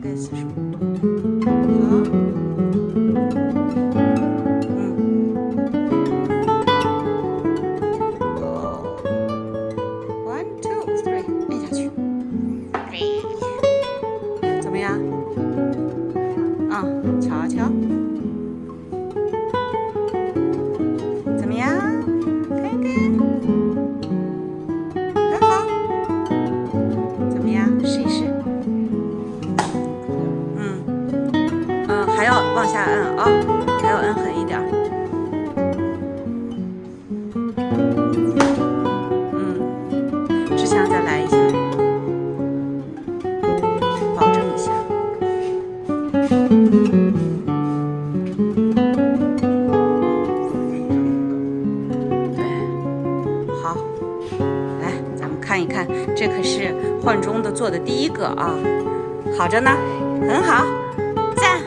概45度。好。1 2 3，按下去。怎么样？瞧瞧。怎么样？看看。很好。怎么样？试一试。还要往下摁啊，还要摁狠一点。志强再来一下，保证一下。对，好，来，咱们看一看，这可是换钟的做的第一个啊，好着呢，很好，赞。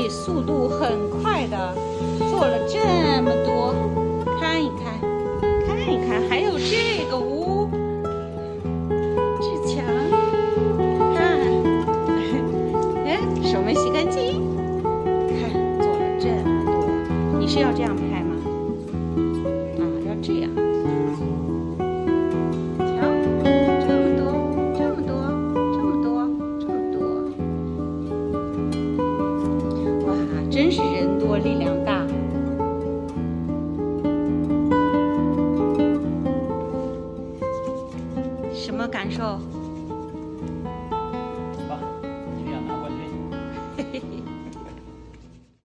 速度很快的做了这么多，看一看，看一看，还有这个志强，看，手没洗干净，看做了这么多，你是要这样拍吗？要这样。瞧，这么多，这么多，这么多，这么多。真是人多力量大。